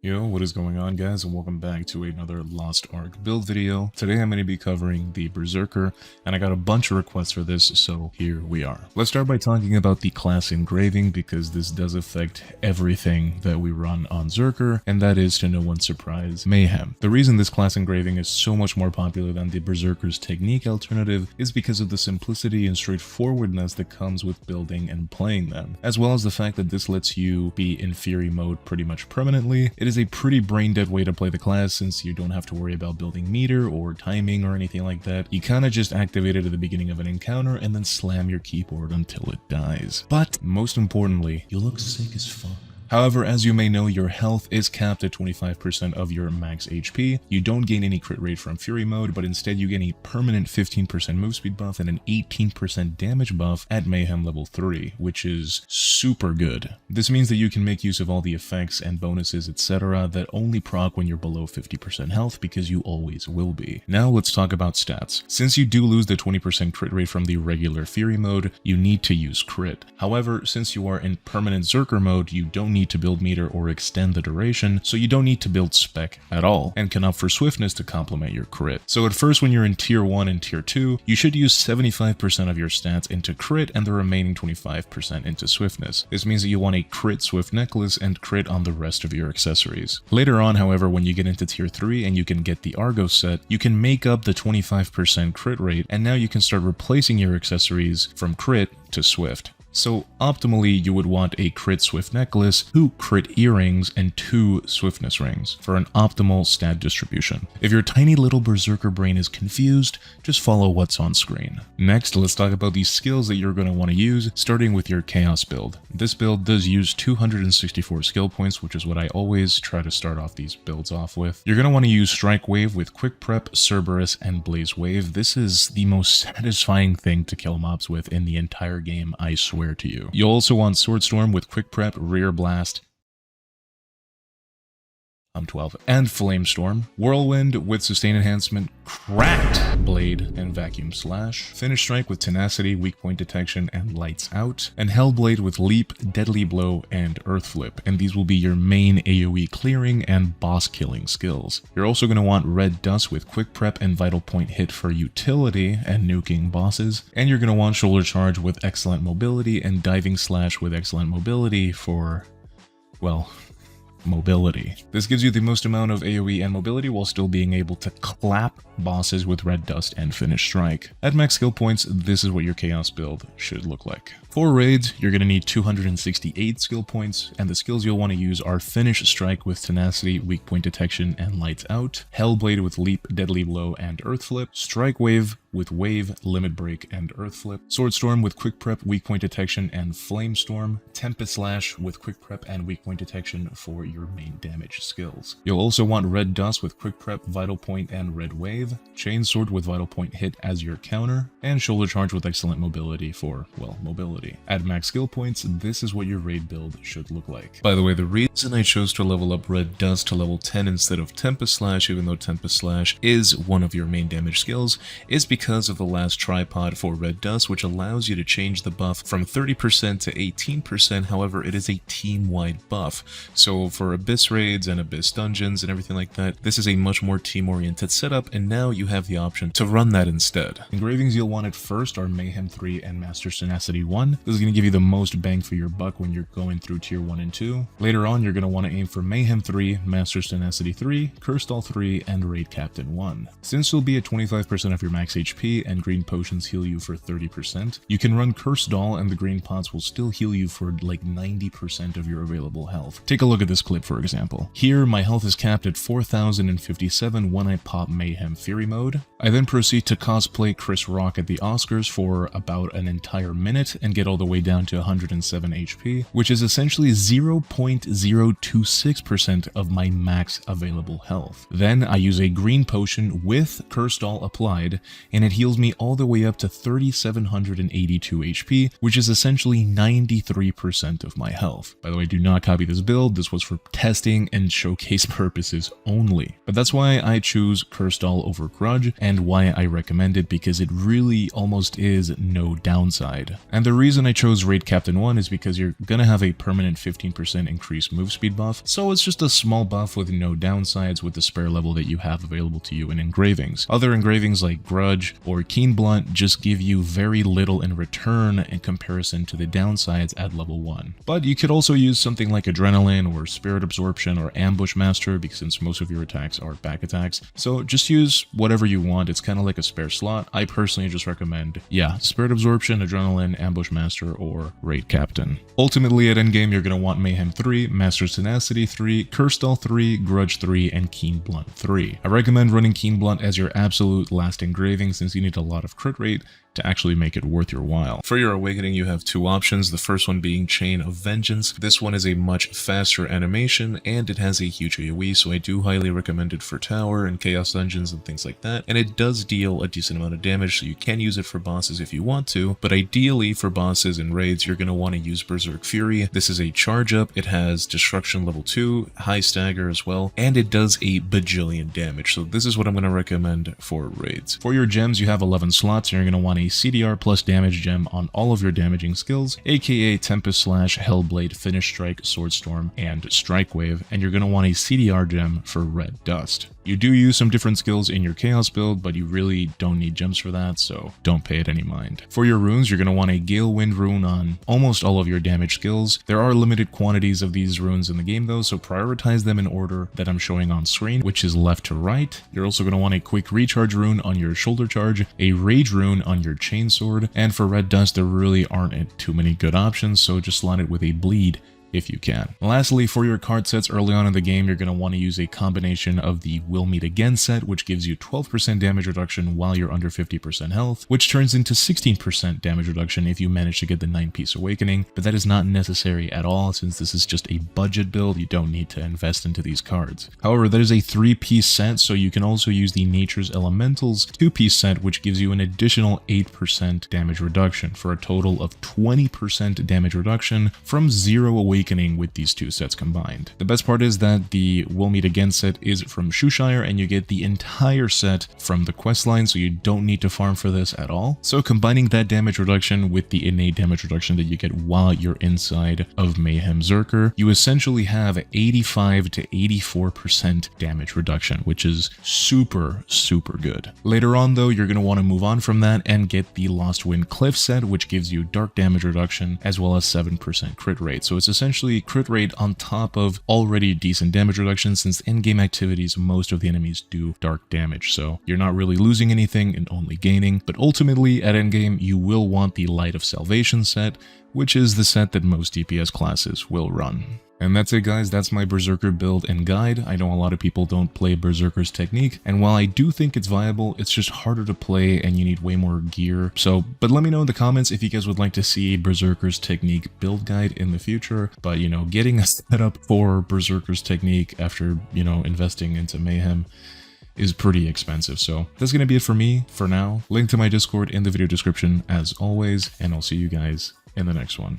Yo, what is going on, guys, and welcome back to another Lost Ark build video. Today I'm going to be covering the Berserker, and I got a bunch of requests for this, so here we are. Let's start by talking about the class engraving, because this does affect everything that we run on Zerker, and that is, to no one's surprise, Mayhem. The reason this class engraving is so much more popular than the Berserker's technique alternative is because of the simplicity and straightforwardness that comes with building and playing them, as well as the fact that this lets you be in Fury mode pretty much permanently. It is a pretty brain-dead way to play the class, since you don't have to worry about building meter or timing or anything like that. You kinda just activate it at the beginning of an encounter and then slam your keyboard until it dies. But most importantly, you look sick as fuck. However, as you may know, your health is capped at 25% of your max HP. You don't gain any crit rate from Fury mode, but instead you gain a permanent 15% move speed buff and an 18% damage buff at Mayhem level 3, which is super good. This means that you can make use of all the effects and bonuses, etc. that only proc when you're below 50% health, because you always will be. Now let's talk about stats. Since you do lose the 20% crit rate from the regular Fury mode, you need to use crit. However, since you are in permanent Zerker mode, you don't need to build meter or extend the duration, so you don't need to build spec at all, and can opt for swiftness to complement your crit. So at first, when you're in tier 1 and tier 2, you should use 75% of your stats into crit and the remaining 25% into swiftness. This means that you want a crit swift necklace and crit on the rest of your accessories. Later on, however, when you get into tier 3 and you can get the Argo set, you can make up the 25% crit rate, and now you can start replacing your accessories from crit to swift. So optimally, you would want a crit swift necklace, 2 crit earrings, and 2 swiftness rings for an optimal stat distribution. If your tiny little berserker brain is confused, just follow what's on screen. Next, let's talk about the skills that you're going to want to use, starting with your chaos build. This build does use 264 skill points, which is what I always try to start off these builds off with. You're going to want to use Strike Wave with Quick Prep, Cerberus, and Blaze Wave. This is the most satisfying thing to kill mobs with in the entire game, I swear to you. You'll also want Sword Storm with Quick Prep, Rear Blast, I'm 12, and Flame Storm, Whirlwind with Sustain Enhancement, Cracked Blade, and Vacuum Slash, Finish Strike with Tenacity, Weak Point Detection, and Lights Out, and Hellblade with Leap, Deadly Blow, and Earth Flip, and these will be your main AoE clearing and boss killing skills. You're also going to want Red Dust with Quick Prep and Vital Point Hit for utility and nuking bosses, and you're going to want Shoulder Charge with Excellent Mobility and Diving Slash with Excellent Mobility for, well, mobility. This gives you the most amount of AoE and mobility while still being able to clap bosses with Red Dust and Finish Strike. At max skill points, this is what your chaos build should look like. For raids, you're going to need 268 skill points, and the skills you'll want to use are Finish Strike with Tenacity, Weak Point Detection, and Lights Out, Hellblade with Leap, Deadly Blow, and Earth Flip, Strike Wave with Wave, Limit Break, and Earth Flip, Sword Storm with Quick Prep, Weak Point Detection, and Flame Storm, Tempest Slash with Quick Prep and Weak Point Detection for your main damage skills. You'll also want Red Dust with Quick Prep, Vital Point, and Red Wave, Chain Sword with Vital Point Hit as your counter, and Shoulder Charge with Excellent Mobility for, well, mobility. At max skill points, this is what your raid build should look like. By the way, the reason I chose to level up Red Dust to level 10 instead of Tempest Slash, even though Tempest Slash is one of your main damage skills, is because of the last tripod for Red Dust, which allows you to change the buff from 30% to 18%. However, it is a team-wide buff. So for Abyss raids and Abyss dungeons and everything like that, this is a much more team-oriented setup, and now you have the option to run that instead. Engravings you'll want at first are Mayhem 3 and Master's Tenacity 1. This is going to give you the most bang for your buck when you're going through tier 1 and 2. Later on, you're going to want to aim for Mayhem 3, Master's Tenacity 3, Cursed Doll 3, and Raid Captain 1. Since you'll be at 25% of your max HP and green potions heal you for 30%, you can run Cursed Doll and the green pots will still heal you for like 90% of your available health. Take a look at this clip, for example. Here, my health is capped at 4,057 when I pop Mayhem Fury mode. I then proceed to cosplay Chris Rock at the Oscars for about an entire minute and get all the way down to 107 HP, which is essentially 0.026% of my max available health. Then I use a green potion with Cursed Doll applied, and it heals me all the way up to 3782 HP, which is essentially 93% of my health. By the way, do not copy this build. This was for testing and showcase purposes only. But that's why I choose Cursed Doll over Grudge, and why I recommend it, because it really almost is no downside. And the reason I chose Raid Captain 1 is because you're gonna have a permanent 15% increased move speed buff, so it's just a small buff with no downsides with the spare level that you have available to you in engravings. Other engravings like Grudge or Keen Blunt just give you very little in return in comparison to the downsides at level 1. But you could also use something like Adrenaline or Spirit Absorption or Ambush Master, because since most of your attacks are back attacks. So just use whatever you want. It's kind of like a spare slot. I personally just recommend, Spirit Absorption, Adrenaline, Ambush Master, or Raid Captain. Ultimately at endgame, you're going to want Mayhem 3, Master's Tenacity 3, Cursed Doll 3, Grudge 3, and Keen Blunt 3. I recommend running Keen Blunt as your absolute last engraving, since you need a lot of crit rate to actually make it worth your while. For your awakening, you have two options, the first one being Chain of Vengeance. This one is a much faster animation, and it has a huge AoE, so I do highly recommend it for tower and chaos dungeons and things like that, and it does deal a decent amount of damage, so you can use it for bosses if you want to, but ideally for bosses and raids, you're going to want to use Berserk Fury. This is a charge up, it has Destruction level 2, high stagger as well, and it does a bajillion damage, so this is what I'm going to recommend for raids. For your gems, you have 11 slots, and you're going to want a CDR plus damage gem on all of your damaging skills, aka Tempest Slash, Hellblade, Finish Strike, Sword Storm, and Strike Wave, and you're going to want a CDR gem for Red Dust. You do use some different skills in your Chaos build, but you really don't need gems for that, so don't pay it any mind. For your runes, you're going to want a Gale Wind rune on almost all of your damage skills. There are limited quantities of these runes in the game though, so prioritize them in order that I'm showing on screen, which is left to right. You're also going to want a Quick Recharge rune on your Shoulder Charge, a Rage rune on your Chainsword, and for Red Dust, there really aren't too many good options, so just slot it with a Bleed if you can. Lastly, for your card sets early on in the game, you're going to want to use a combination of the We'll Meet Again set, which gives you 12% damage reduction while you're under 50% health, which turns into 16% damage reduction if you manage to get the 9-piece Awakening, but that is not necessary at all since this is just a budget build. You don't need to invest into these cards. However, there's a 3-piece set, so you can also use the Nature's Elementals 2-piece set, which gives you an additional 8% damage reduction for a total of 20% damage reduction from 0 Awakening with these two sets combined. The best part is that the We'll Meet Again set is from Shoeshire, and you get the entire set from the questline, so you don't need to farm for this at all. So combining that damage reduction with the innate damage reduction that you get while you're inside of Mayhem Berserker, you essentially have 85 to 84% damage reduction, which is super good. Later on though, you're going to want to move on from that and get the Lost Wind Cliff set, which gives you dark damage reduction as well as 7% crit rate. So it's essentially crit rate on top of already decent damage reduction, since in-game activities, most of the enemies do dark damage, so you're not really losing anything and only gaining. But ultimately at endgame, you will want the Light of Salvation set, which is the set that most DPS classes will run. And that's it guys, that's my Berserker build and guide. I know a lot of people don't play Berserker's technique, and while I do think it's viable, it's just harder to play and you need way more gear. But let me know in the comments if you guys would like to see a Berserker's technique build guide in the future. But getting a setup for Berserker's technique after, investing into Mayhem is pretty expensive. So that's going to be it for me for now. Link to my Discord in the video description as always, and I'll see you guys in the next one.